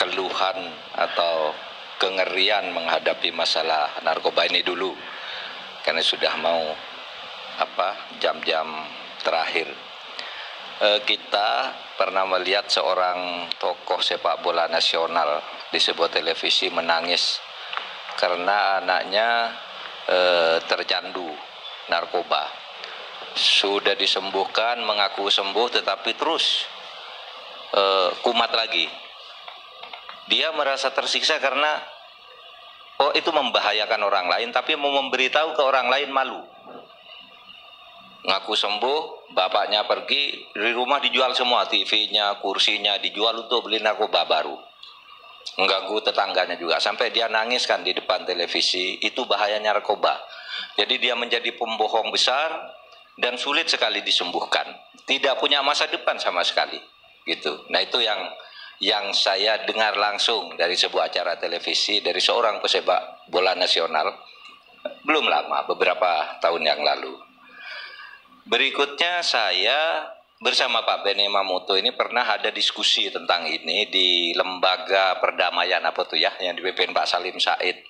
keluhan atau kengerian menghadapi masalah narkoba ini dulu, karena sudah mau jam-jam terakhir. Kita pernah melihat seorang tokoh sepak bola nasional di sebuah televisi menangis karena anaknya tercandu narkoba. Sudah disembuhkan, mengaku sembuh, tetapi terus kumat lagi. Dia merasa tersiksa karena itu membahayakan orang lain, tapi mau memberitahu ke orang lain malu. Ngaku sembuh, bapaknya pergi, di rumah dijual semua, TV-nya, kursinya dijual untuk beli narkoba baru. Mengganggu tetangganya juga, sampai dia nangis kan di depan televisi. Itu bahayanya narkoba. Jadi dia menjadi pembohong besar dan sulit sekali disembuhkan. Tidak punya masa depan sama sekali. Gitu. Nah, itu yang saya dengar langsung dari sebuah acara televisi dari seorang pesepak bola nasional belum lama, beberapa tahun yang lalu. Berikutnya saya bersama Pak Benny Mamoto ini pernah ada diskusi tentang ini di lembaga perdamaian yang dipimpin Pak Salim Said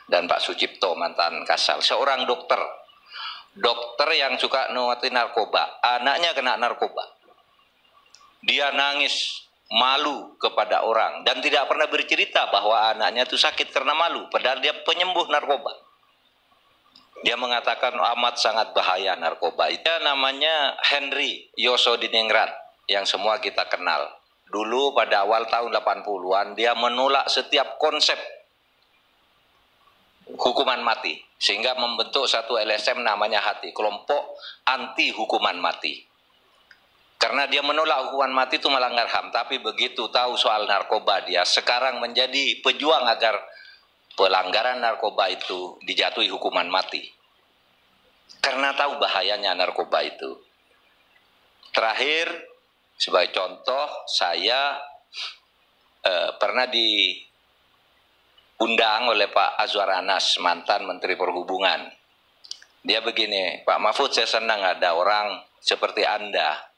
dan Pak Sucipto mantan Kasal. Seorang dokter yang suka nuatin narkoba, anaknya kena narkoba. Dia nangis, malu kepada orang dan tidak pernah bercerita bahwa anaknya itu sakit karena malu, padahal dia penyembuh narkoba. Dia mengatakan amat sangat bahaya narkoba. Itu namanya Henry Yosodiningrat yang semua kita kenal. Dulu pada awal tahun 80-an dia menolak setiap konsep hukuman mati, sehingga membentuk satu LSM namanya HATI, kelompok anti hukuman mati. Karena dia menolak hukuman mati itu melanggar HAM, tapi begitu tahu soal narkoba dia sekarang menjadi pejuang agar pelanggaran narkoba itu dijatuhi hukuman mati. Karena tahu bahayanya narkoba itu. Terakhir, sebagai contoh, saya pernah diundang oleh Pak Azwar Anas, mantan Menteri Perhubungan. Dia begini, Pak Mahfud, saya senang ada orang seperti Anda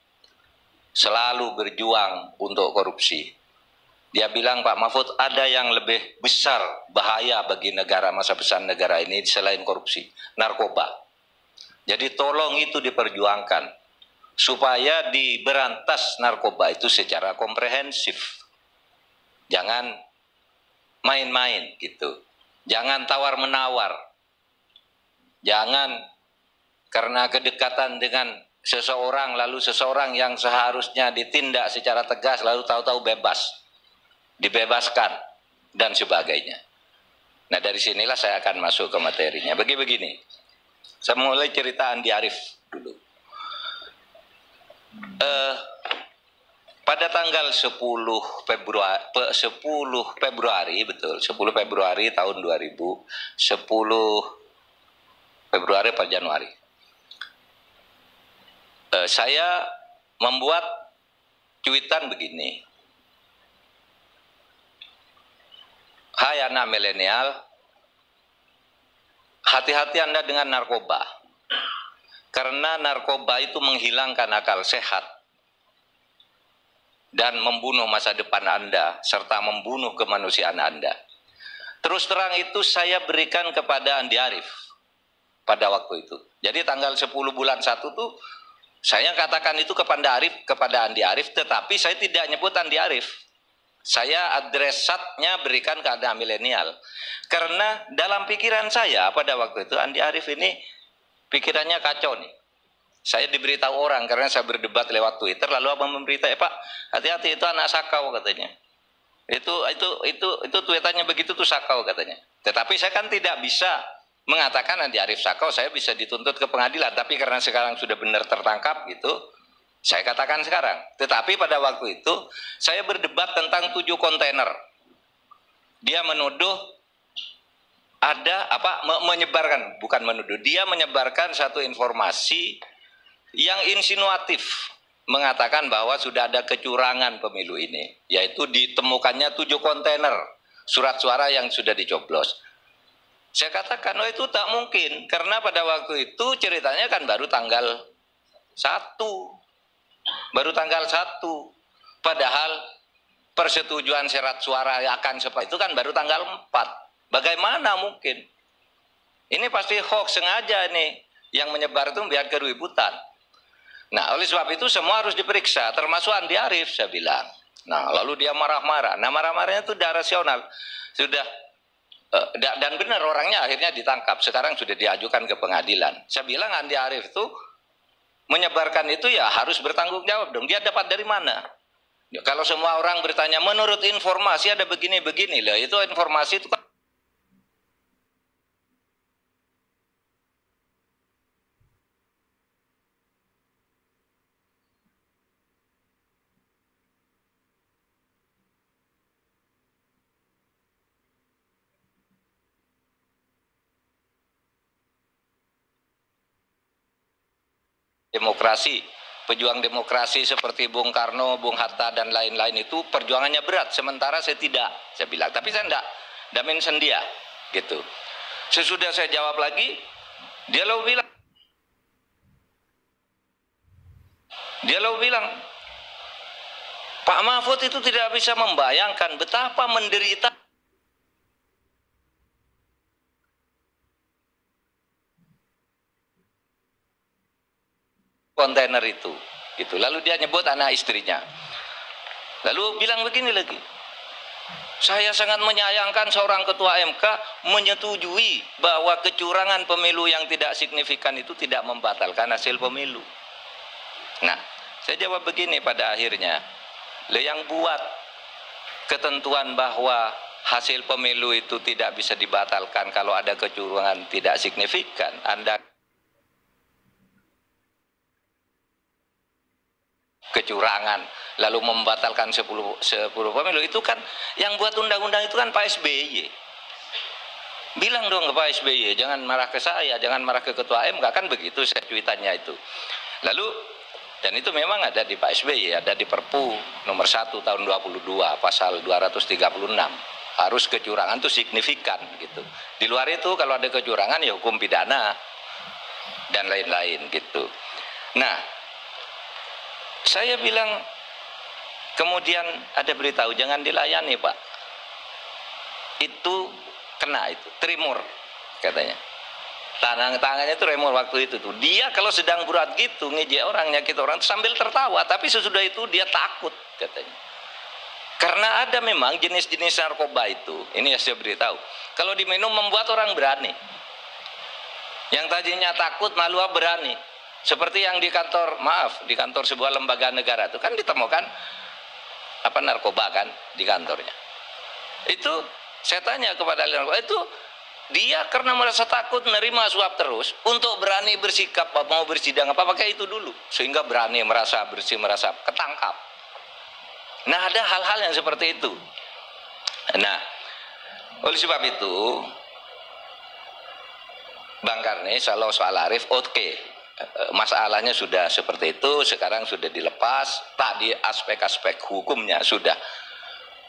selalu berjuang untuk korupsi. Dia bilang, Pak Mahfud, ada yang lebih besar bahaya bagi negara, masa besar negara ini selain korupsi, narkoba. Jadi tolong itu diperjuangkan supaya diberantas narkoba itu secara komprehensif. Jangan main-main gitu. Jangan tawar-menawar. Jangan karena kedekatan dengan seseorang lalu seseorang yang seharusnya ditindak secara tegas lalu tahu-tahu bebas. Dibebaskan dan sebagainya. Nah, dari sinilah saya akan masuk ke materinya. Begini, saya mulai cerita Andi Arief dulu. Pada tanggal 10 Februari betul, 10 Februari tahun 2000, 10 Februari atau Januari. Saya membuat cuitan begini. Hai anak milenial, hati-hati Anda dengan narkoba. Karena narkoba itu menghilangkan akal sehat dan membunuh masa depan Anda, serta membunuh kemanusiaan Anda. Terus terang itu saya berikan kepada Andi Arief pada waktu itu. Jadi tanggal 10 bulan 1 tuh saya katakan itu kepada Andi Arief, tetapi saya tidak nyebut Andi Arief. Saya adresatnya berikan ke anak milenial. Karena dalam pikiran saya pada waktu itu Andi Arief ini pikirannya kacau nih. Saya diberitahu orang karena saya berdebat lewat Twitter, lalu abang memberitahu, Pak, hati-hati itu anak sakau katanya. Itu tweetannya begitu tuh sakau katanya. Tetapi saya kan tidak bisa mengatakan Andi Arief sakau, saya bisa dituntut ke pengadilan. Tapi karena sekarang sudah benar tertangkap gitu, saya katakan sekarang. Tetapi pada waktu itu saya berdebat tentang 7 kontainer. Dia menuduh menyebarkan, bukan menuduh. Dia menyebarkan satu informasi yang insinuatif, mengatakan bahwa sudah ada kecurangan pemilu ini, yaitu ditemukannya 7 kontainer surat suara yang sudah dicoblos. Saya katakan, itu tak mungkin, karena pada waktu itu ceritanya kan baru tanggal 1. Padahal persetujuan syarat suara akan seperti itu kan baru tanggal 4. Bagaimana mungkin? Ini pasti hoax sengaja nih yang menyebar itu biar keributan. Nah, oleh sebab itu semua harus diperiksa, termasuk Andi Arief, saya bilang. Nah, lalu dia marah-marah. Nah, marah-marahnya itu tidak rasional. Sudah dan benar orangnya akhirnya ditangkap. Sekarang sudah diajukan ke pengadilan. Saya bilang Andi Arief itu menyebarkan itu ya harus bertanggung jawab dong. Dia dapat dari mana? Kalau semua orang bertanya menurut informasi ada begini-begini lah, itu informasi itu kan demokrasi, pejuang demokrasi seperti Bung Karno, Bung Hatta dan lain-lain itu perjuangannya berat, sementara saya tidak, saya bilang. Tapi saya enggak mention dia, gitu. Sesudah saya jawab lagi, dia lalu bilang, Pak Mahfud itu tidak bisa membayangkan betapa menderita kontainer itu, gitu. Lalu dia nyebut anak istrinya. Lalu bilang begini lagi, saya sangat menyayangkan seorang ketua MK menyetujui bahwa kecurangan pemilu yang tidak signifikan itu tidak membatalkan hasil pemilu. Nah, saya jawab begini pada akhirnya, yang buat ketentuan bahwa hasil pemilu itu tidak bisa dibatalkan kalau ada kecurangan tidak signifikan, Anda kecurangan lalu membatalkan 10 pemilu, itu kan yang buat undang-undang itu kan Pak SBY. Bilang dong ke Pak SBY, jangan marah ke saya, jangan marah ke ketua MK, kan begitu saya cuitannya itu. Lalu dan itu memang ada di Pak SBY, ada di Perpu nomor 1 tahun 22 pasal 236, harus kecurangan itu signifikan gitu. Di luar itu kalau ada kecurangan ya hukum pidana dan lain-lain gitu. Nah, saya bilang, kemudian ada beritahu jangan dilayani Pak, itu kena itu tremor katanya, tangannya itu tremor waktu itu tuh. Dia kalau sedang berat gitu ngejek orang, nyakit orang sambil tertawa, tapi sesudah itu dia takut katanya, karena ada memang jenis-jenis narkoba itu, ini yang saya beritahu, kalau diminum membuat orang berani, yang tadinya takut malu berani. Seperti yang di kantor, di kantor sebuah lembaga negara itu kan ditemukan narkoba kan di kantornya. Itu saya tanya kepada narkoba itu, dia karena merasa takut menerima suap terus, untuk berani bersikap mau bersidang apa pakai itu dulu, sehingga berani merasa bersih, merasa ketangkap. Nah, ada hal-hal yang seperti itu. Nah, oleh sebab itu Bang Karnes kalau soal Arief oke. Masalahnya sudah seperti itu, sekarang sudah dilepas. Tadi aspek-aspek hukumnya sudah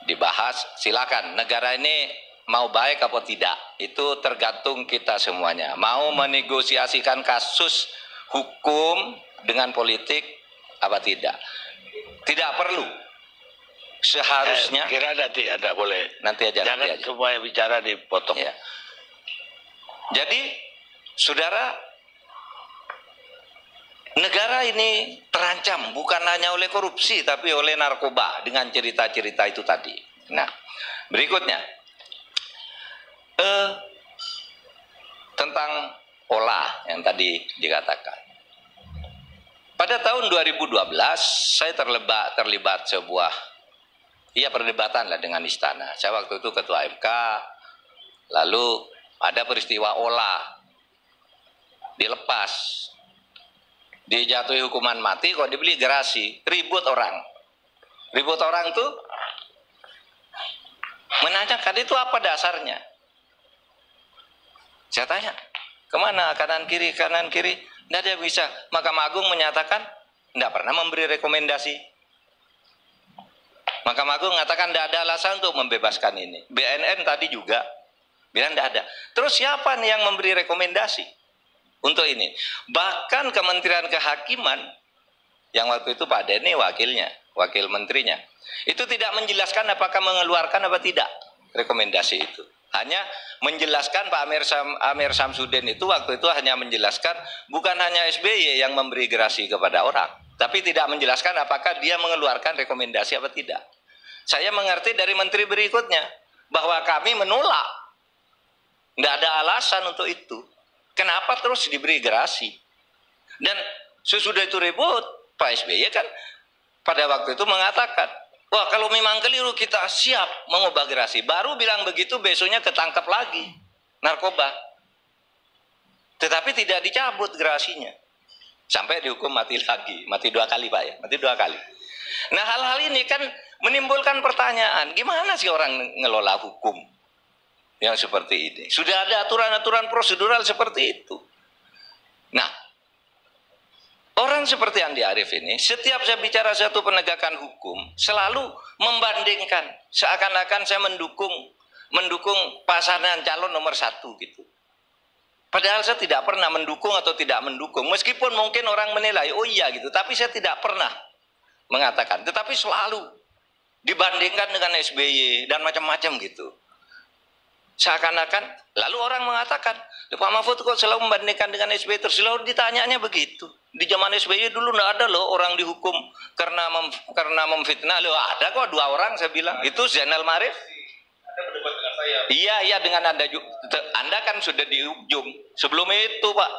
dibahas. Silakan, negara ini mau baik apa tidak itu tergantung kita semuanya. Mau menegosiasikan kasus hukum dengan politik apa tidak? Tidak perlu. Seharusnya kira nanti Anda boleh. Nanti aja. Jangan semua bicara dipotong. Ya. Jadi, saudara, negara ini terancam bukan hanya oleh korupsi tapi oleh narkoba dengan cerita-cerita itu tadi. Nah, berikutnya tentang olah yang tadi dikatakan. Pada tahun 2012 saya terlibat sebuah perdebatan lah dengan istana. Saya waktu itu ketua MK, lalu ada peristiwa olah dilepas, dijatuhi hukuman mati kok dibeli gerasi, ribut orang tuh menanyakan itu apa dasarnya. Saya tanya kemana, kanan kiri, tidak ada bisa. Mahkamah Agung menyatakan tidak pernah memberi rekomendasi. Mahkamah Agung mengatakan tidak ada alasan untuk membebaskan ini. BNN tadi juga bilang tidak ada. Terus siapa nih yang memberi rekomendasi untuk ini? Bahkan Kementerian Kehakiman yang waktu itu Pak Denny wakilnya wakil menterinya. Itu tidak menjelaskan apakah mengeluarkan apa tidak rekomendasi itu. Hanya menjelaskan Pak Amir Samsudin itu waktu itu hanya menjelaskan bukan hanya SBY yang memberi gerasi kepada orang, tapi tidak menjelaskan apakah dia mengeluarkan rekomendasi apa tidak. Saya mengerti dari menteri berikutnya bahwa kami menolak. Tidak ada alasan untuk itu. Kenapa terus diberi gerasi? Dan sesudah itu ribut, Pak SBY kan pada waktu itu mengatakan, wah kalau memang keliru kita siap mengubah gerasi. Baru bilang begitu besoknya ketangkap lagi narkoba. Tetapi tidak dicabut gerasinya. Sampai dihukum mati lagi. Mati 2 kali Pak ya. Mati 2 kali. Nah hal-hal ini kan menimbulkan pertanyaan. Gimana sih orang ngelola hukum yang seperti ini? Sudah ada aturan-aturan prosedural seperti itu. Nah, orang seperti Andi Arief ini, setiap saya bicara satu penegakan hukum, selalu membandingkan. Seakan-akan saya mendukung pasangan calon nomor 1 gitu. Padahal saya tidak pernah mendukung atau tidak mendukung. Meskipun mungkin orang menilai, oh iya gitu. Tapi saya tidak pernah mengatakan. Tetapi selalu dibandingkan dengan SBY dan macam-macam gitu. Seakan-akan, lalu orang mengatakan, Pak Mahfud kok selalu membandingkan dengan SBY terus, selalu ditanyanya begitu. Di zaman SBY dulu nggak ada loh orang dihukum karena memfitnah. Loh ada kok 2 orang saya bilang. Itu Zainal Marif. Anda berdebat dengan saya. Iya dengan Anda juga. Anda kan sudah di ujung. Sebelum itu Pak,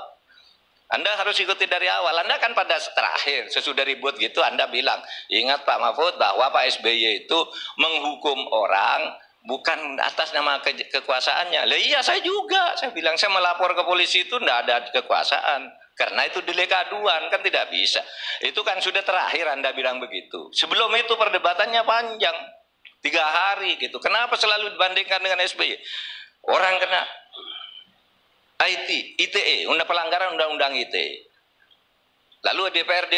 Anda harus ikuti dari awal. Anda kan pada terakhir sesudah ribut gitu Anda bilang, ingat Pak Mahfud bahwa Pak SBY itu menghukum orang bukan atas nama kekuasaannya. Lah iya saya juga. Saya bilang saya melapor ke polisi itu tidak ada kekuasaan. Karena itu delik aduan kan tidak bisa. Itu kan sudah terakhir Anda bilang begitu. Sebelum itu perdebatannya panjang. 3 hari gitu. Kenapa selalu dibandingkan dengan SBY? Orang kena ITE, pelanggaran undang-undang ITE. Lalu DPR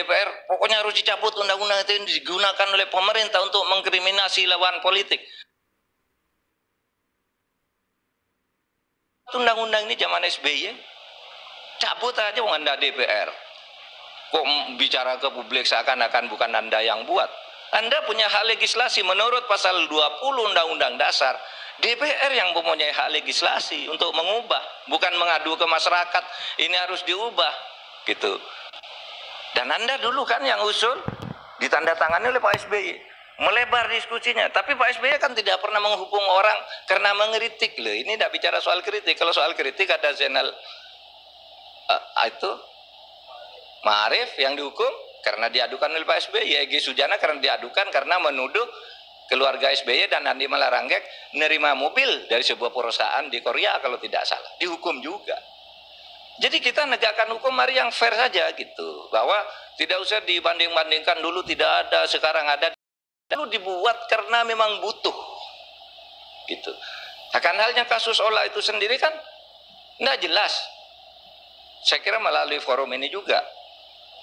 pokoknya harus dicabut undang-undang ITE yang digunakan oleh pemerintah untuk mengkriminasi lawan politik. Undang-undang ini zaman SBY cabut aja Anda DPR. Kok bicara ke publik seakan-akan bukan Anda yang buat. Anda punya hak legislasi menurut pasal 20 Undang-Undang Dasar. DPR yang mempunyai hak legislasi untuk mengubah, bukan mengadu ke masyarakat ini harus diubah gitu. Dan Anda dulu kan yang usul ditandatangani oleh Pak SBY. Melebar diskusinya, tapi Pak SBY kan tidak pernah menghukum orang karena mengkritik loh. Ini tidak bicara soal kritik. Kalau soal kritik ada Zainal itu Ma'arif yang dihukum karena diadukan oleh Pak SBY, Egy Sujana karena diadukan karena menuduh keluarga SBY dan Andi Malarangkek menerima mobil dari sebuah perusahaan di Korea kalau tidak salah, dihukum juga. Jadi kita negakkan hukum mari yang fair saja gitu, bahwa tidak usah dibanding-bandingkan dulu tidak ada, sekarang ada. Lalu dibuat karena memang butuh gitu. Akan halnya kasus Ola itu sendiri kan tidak jelas. Saya kira melalui forum ini juga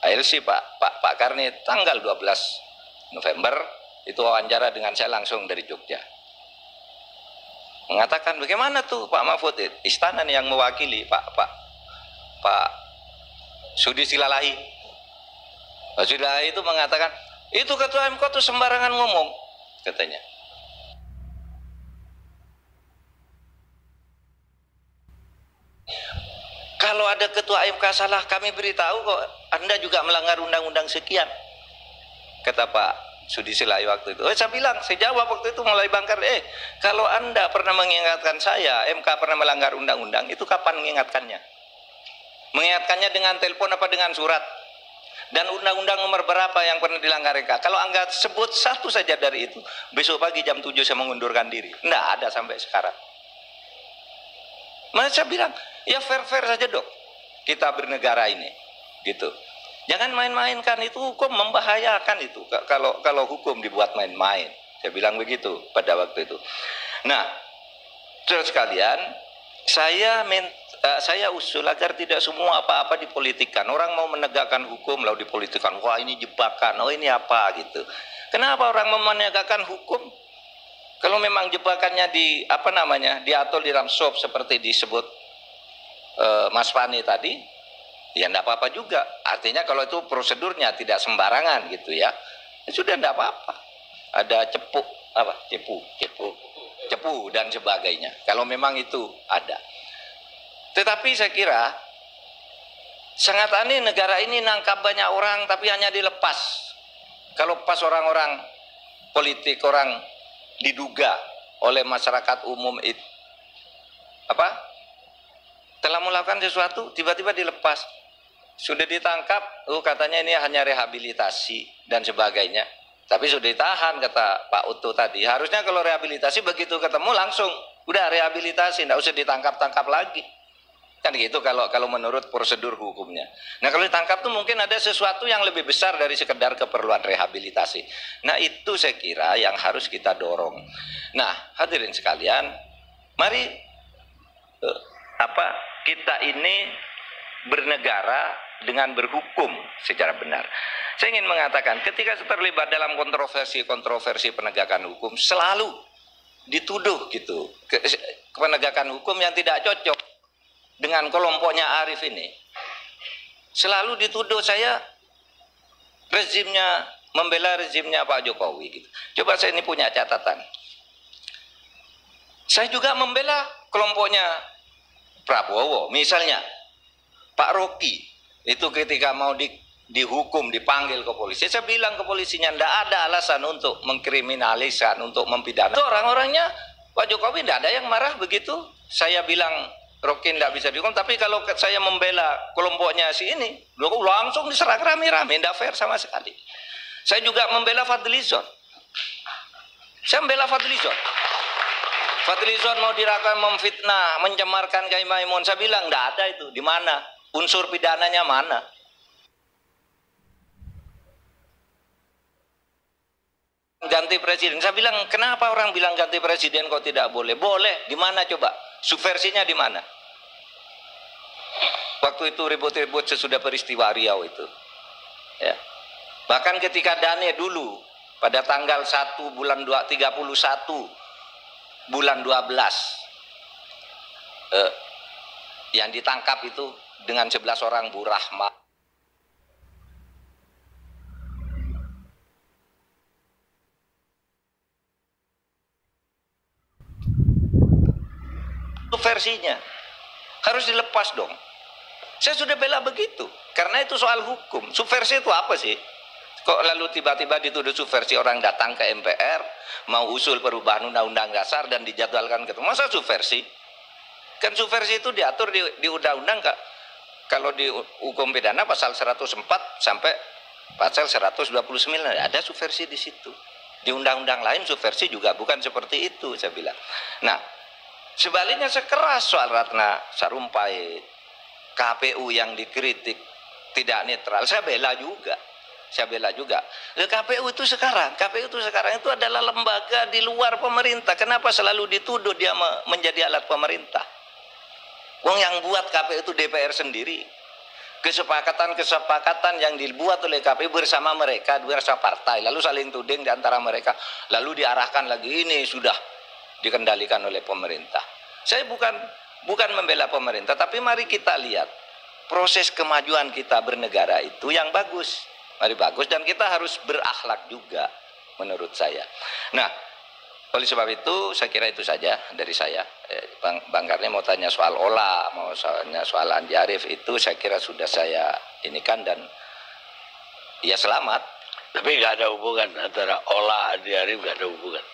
ALC Pak Karni tanggal 12 November itu wawancara dengan saya langsung dari Jogja. Mengatakan bagaimana tuh Pak Mahfud, istana nih yang mewakili Pak Sudi Silalahi. Pak Sudi Silalahi itu mengatakan itu ketua MK tuh sembarangan ngomong katanya. Kalau ada ketua MK salah kami beritahu kok, Anda juga melanggar undang-undang sekian, kata Pak Sudi Silalahi waktu itu. Saya bilang, saya jawab waktu itu mulai bangkar, kalau Anda pernah mengingatkan saya MK pernah melanggar undang-undang, itu kapan mengingatkannya? Mengingatkannya dengan telepon apa dengan surat? Dan undang-undang nomor berapa yang pernah dilanggar MK? Kalau Anda sebut satu saja dari itu, besok pagi jam 7 saya mengundurkan diri. Nggak ada sampai sekarang. Maka saya bilang, ya fair-fair saja dok, kita bernegara ini, gitu. Jangan main-mainkan, itu hukum membahayakan itu. Kalau hukum dibuat main-main, saya bilang begitu pada waktu itu. Nah, terus sekalian, saya usul agar tidak semua apa-apa dipolitikkan. Orang mau menegakkan hukum lalu dipolitikkan. Wah ini jebakan, oh ini apa gitu. Kenapa orang mau menegakkan hukum? Kalau memang jebakannya diatur di dalam SOP seperti disebut Mas Fani tadi, ya enggak apa-apa juga. Artinya kalau itu prosedurnya tidak sembarangan gitu ya. Ya sudah tidak apa-apa. Ada cepu dan sebagainya. Kalau memang itu ada. Tetapi saya kira sangat aneh negara ini nangkap banyak orang tapi hanya dilepas. Kalau pas orang-orang politik, orang diduga oleh masyarakat umum itu telah melakukan sesuatu, tiba-tiba dilepas. Sudah ditangkap, katanya ini hanya rehabilitasi dan sebagainya. Tapi sudah ditahan, kata Pak Uto tadi. Harusnya kalau rehabilitasi begitu ketemu langsung udah rehabilitasi, tidak usah ditangkap-tangkap lagi. Kan gitu kalau menurut prosedur hukumnya. Nah kalau ditangkap tuh mungkin ada sesuatu yang lebih besar dari sekedar keperluan rehabilitasi. Nah itu saya kira yang harus kita dorong. Nah hadirin sekalian, mari kita ini bernegara dengan berhukum secara benar. Saya ingin mengatakan ketika terlibat dalam kontroversi penegakan hukum selalu dituduh gitu penegakan hukum yang tidak cocok dengan kelompoknya Arief ini. Selalu dituduh saya membela rezimnya Pak Jokowi gitu. Coba saya ini punya catatan. Saya juga membela kelompoknya Prabowo, misalnya Pak Rocky itu ketika mau dihukum, dipanggil ke polisi, saya bilang ke polisinya tidak ada alasan untuk mengkriminaliskan, untuk mempidana. Itu orang-orangnya Pak Jokowi tidak ada yang marah begitu. Saya bilang Rocky tidak bisa dihukum, tapi kalau saya membela kelompoknya si ini, langsung diserang rame-rame, tidak fair sama sekali. Saya juga membela Fadlizon. Saya membela Fadlizon. Fadlizon mau dirakan, memfitnah, mencemarkan Kiai Maimun. Saya bilang tidak ada itu. Di mana? Unsur pidananya mana? Ganti presiden. Saya bilang, kenapa orang bilang ganti presiden kok tidak boleh? Boleh. Di mana coba? Subversinya di mana? Waktu itu ribut-ribut sesudah peristiwa Riau itu. Ya. Bahkan ketika Dane dulu pada tanggal 1 bulan 31 bulan 12 yang ditangkap itu dengan 11 orang Bu Rahma. Itu versinya. Harus dilepas dong. Saya sudah bela begitu. Karena itu soal hukum. Subversi itu apa sih? Kok lalu tiba-tiba dituduh subversi, orang datang ke MPR mau usul perubahan undang-undang dasar dan dijadwalkan ketemu. Masa subversi? Kan subversi itu diatur di undang-undang, Kak. Kalau di hukum pidana pasal 104 sampai pasal 129 ada subversi di situ. Di undang-undang lain subversi juga bukan seperti itu, saya bilang. Nah, sebaliknya sekeras soal Ratna Sarumpait, KPU yang dikritik tidak netral, saya bela juga. KPU itu sekarang itu adalah lembaga di luar pemerintah. Kenapa selalu dituduh dia menjadi alat pemerintah? Wong yang buat KPU itu DPR sendiri. Kesepakatan yang dibuat oleh KPU bersama mereka, bersama partai, lalu saling tuding di antara mereka, lalu diarahkan lagi ini sudah dikendalikan oleh pemerintah. Saya bukan membela pemerintah, tapi mari kita lihat proses kemajuan kita bernegara itu yang bagus. Mari bagus, dan kita harus berakhlak juga menurut saya. Nah, oleh sebab itu saya kira itu saja dari saya. Bang Karni mau tanya soal Ola, mau tanya soal Andi Arief, itu saya kira sudah saya inikan dan ya selamat. Tapi nggak ada hubungan antara Ola Andi Arief, nggak ada hubungan.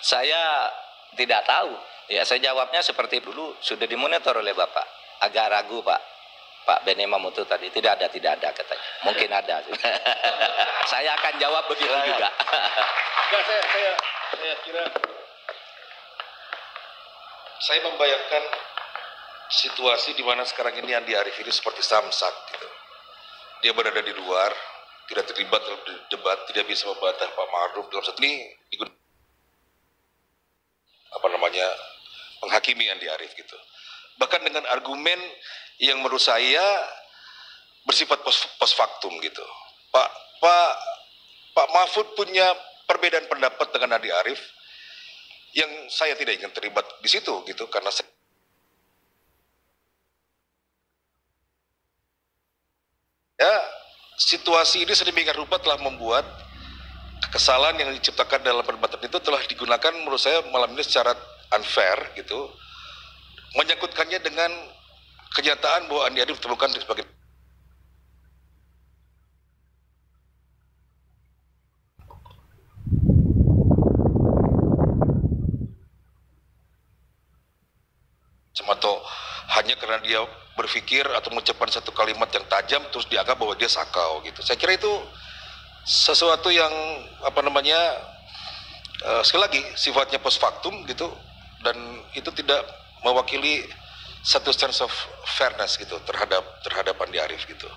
Saya tidak tahu. Ya saya jawabnya seperti dulu sudah dimonitor oleh Bapak. Agak ragu Pak Beni Mamutu tadi, tidak ada katanya. Mungkin ada. Saya akan jawab begitu juga. Enggak, saya kira saya membayangkan situasi di mana sekarang ini Andi Arief ini seperti samsak gitu. Dia berada di luar, tidak terlibat dalam debat, tidak bisa membantah Pak Ma'ruf dalam satu ini menghakimi Andi Arief gitu. Bahkan dengan argumen yang menurut saya bersifat post factum gitu. Pak Mahfud punya perbedaan pendapat dengan Andi Arief yang saya tidak ingin terlibat di situ gitu, karena situasi ini sedemikian rupa telah membuat kesalahan yang diciptakan dalam perdebatan itu telah digunakan menurut saya malam ini secara unfair gitu, menyangkutkannya dengan kenyataan bahwa Andi Arief ditemukan sebagai atau hanya karena dia berpikir atau mengucapkan satu kalimat yang tajam terus dianggap bahwa dia sakau gitu. Saya kira itu sesuatu yang sekali lagi sifatnya post factum gitu, dan itu tidak mewakili satu sense of fairness gitu terhadap Andi Arief gitu.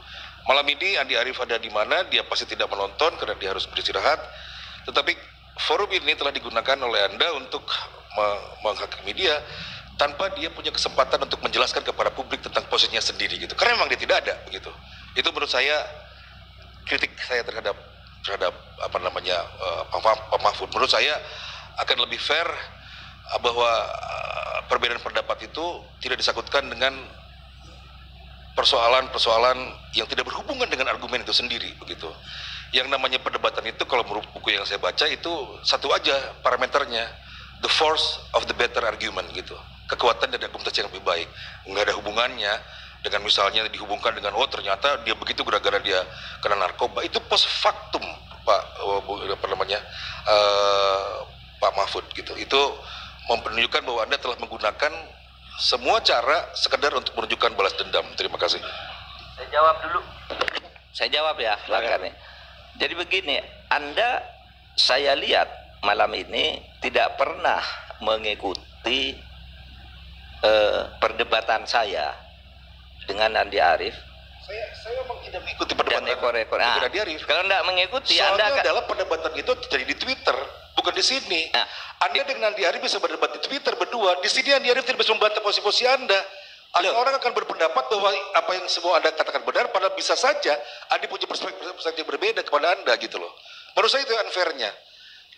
Malam ini Andi Arief ada di mana, dia pasti tidak menonton karena dia harus beristirahat, tetapi forum ini telah digunakan oleh Anda untuk menghakimi dia tanpa dia punya kesempatan untuk menjelaskan kepada publik tentang posisinya sendiri gitu, karena memang dia tidak ada begitu. Itu menurut saya kritik saya terhadap Pak Mahfud. Menurut saya akan lebih fair bahwa perbedaan pendapat itu tidak disangkutkan dengan persoalan-persoalan yang tidak berhubungan dengan argumen itu sendiri begitu. Yang namanya perdebatan itu kalau menurut buku yang saya baca itu satu aja parameternya, the force of the better argument gitu, kekuatan dari argumentasi yang lebih baik. Nggak ada hubungannya dengan misalnya dihubungkan dengan ternyata dia begitu gara-gara dia kena narkoba. Itu post factum Pak Mahfud gitu. Itu menunjukkan bahwa Anda telah menggunakan semua cara sekedar untuk menunjukkan balas dendam. Terima kasih. Saya jawab dulu. Saya jawab ya, Lakarnya. Jadi begini, Anda saya lihat malam ini tidak pernah mengikuti perdebatan saya dengan Andi Arief. Saya memang tidak mengikuti perdebatan dengan Andi Arief. Kalau tidak mengikuti, soalnya Anda adalah perdebatan itu terjadi di Twitter, bukan di sini. Nah, Anda dengan Andi Arief bisa berdebat di Twitter berdua. Di sini Andi Arief tidak bisa membantah posisi Anda. Orang akan berpendapat bahwa apa yang semua Anda katakan benar, padahal bisa saja Andi punya perspektif yang berbeda kepada Anda gitu loh. Menurut saya itu unfairnya.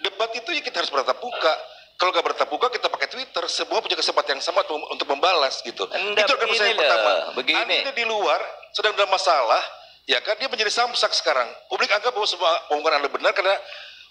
Debat itu ya kita harus bertatap muka. Kalau nggak bertatap muka, kita pakai Twitter. Semua punya kesempatan yang sama untuk membalas gitu. Itu akan saya pertama. Andi di luar sedang dalam masalah, ya kan, dia menjadi samsak sekarang. Publik anggap bahwa semua omongan Anda benar karena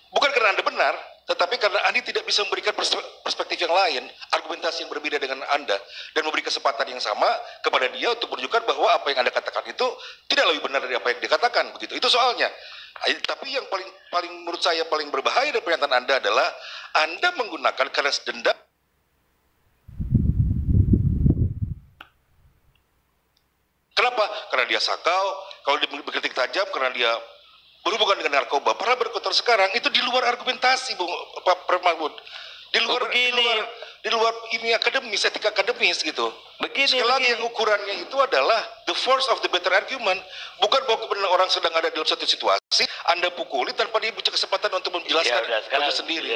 bukan karena Anda benar, tetapi karena Andi tidak bisa memberikan perspektif yang lain, argumentasi yang berbeda dengan Anda, dan memberi kesempatan yang sama kepada dia untuk menunjukkan bahwa apa yang Anda katakan itu tidak lebih benar dari apa yang dikatakan begitu. Itu soalnya. Tapi yang paling menurut saya paling berbahaya dari pernyataan Anda adalah Anda menggunakan balas dendam. Kenapa? Karena dia sakau, kalau dia berkritik tajam karena dia berhubungan dengan narkoba. Para berkotor sekarang itu di luar argumentasi, Pak Mahfud. Di luar ini akademis, etika akademis gitu. Sekali lagi yang ukurannya itu adalah the force of the better argument, bukan bahwa kebenaran orang sedang ada dalam satu situasi, Anda pukuli tanpa dia punya kesempatan untuk menjelaskan sendiri.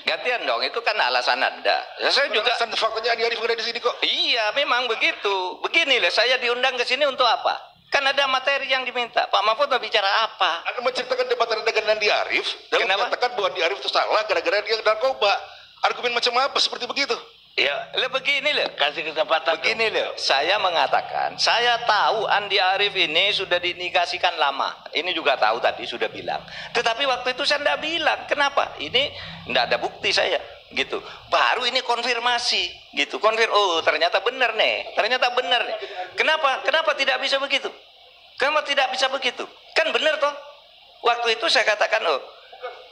Gantian dong, itu kan alasan Anda. Saya juga faktanya Andi Arief ada di sini kok. Iya, memang begitu. Begini lah, saya diundang ke sini untuk apa? Kan ada materi yang diminta. Pak Mahfud mau bicara apa? Anda menceritakan debat Anda dengan Andi Arief dan mengatakan bahwa Andi Arief itu salah gara-gara dia narkoba. Argumen macam apa seperti begitu? Ya, begini loh. Kasih kesempatan. Begini loh, saya mengatakan, saya tahu Andi Arief ini sudah diindikasikan lama. Ini juga tahu tadi sudah bilang. Tetapi waktu itu saya tidak bilang. Kenapa? Ini tidak ada bukti saya, gitu. Baru ini konfirmasi, gitu. Oh, ternyata benar nih. Ternyata benar nih. Kenapa? Kenapa tidak bisa begitu? Kenapa tidak bisa begitu? Kan benar toh. Waktu itu saya katakan,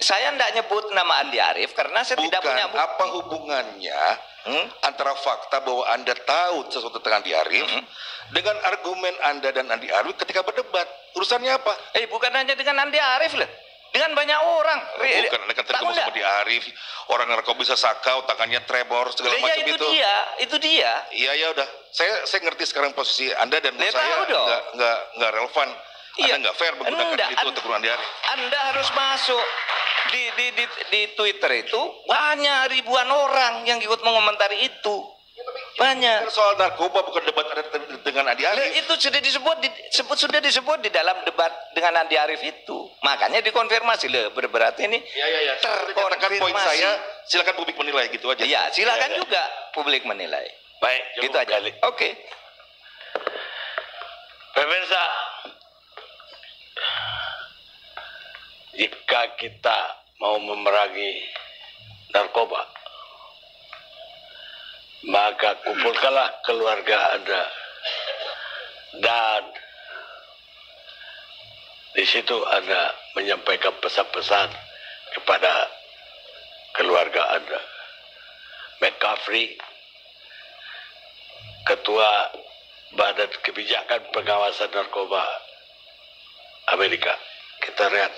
saya tidak nyebut nama Andi Arief karena saya tidak punya bukti. Apa hubungannya antara fakta bahwa Anda tahu sesuatu tentang Andi Arief dengan argumen Anda dan Andi Arief ketika berdebat? Urusannya apa? Bukan hanya dengan Andi Arief lah, dengan banyak orang. Bukan, Anda kan tergabung sama Andi Arief, orang narkoba bisa sakau, tangannya tremor segala macam itu. Itu dia. Iya, ya udah. Saya ngerti sekarang posisi Anda dan menurut saya nggak relevan. Anda nggak fair menggunakan itu untuk Andi Arief. Anda harus masuk di Twitter itu banyak ribuan orang yang ikut mengomentari itu. Banyak. Soal narkoba bukan debat dengan Andi Arief. Itu sudah disebut di dalam debat dengan Andi Arief itu. Makanya dikonfirmasi loh, berarti ini terkonfirmasi. Poin saya, silakan publik menilai gitu aja. Iya, silakan juga publik menilai. Baik, gitu aja. Oke. Pemirsa, jika kita mau memerangi narkoba, maka kumpulkanlah keluarga Anda dan di situ Anda menyampaikan pesan-pesan kepada keluarga Anda. McCaffrey, Ketua Badan Kebijakan Pengawasan Narkoba Amerika. Kita lihat.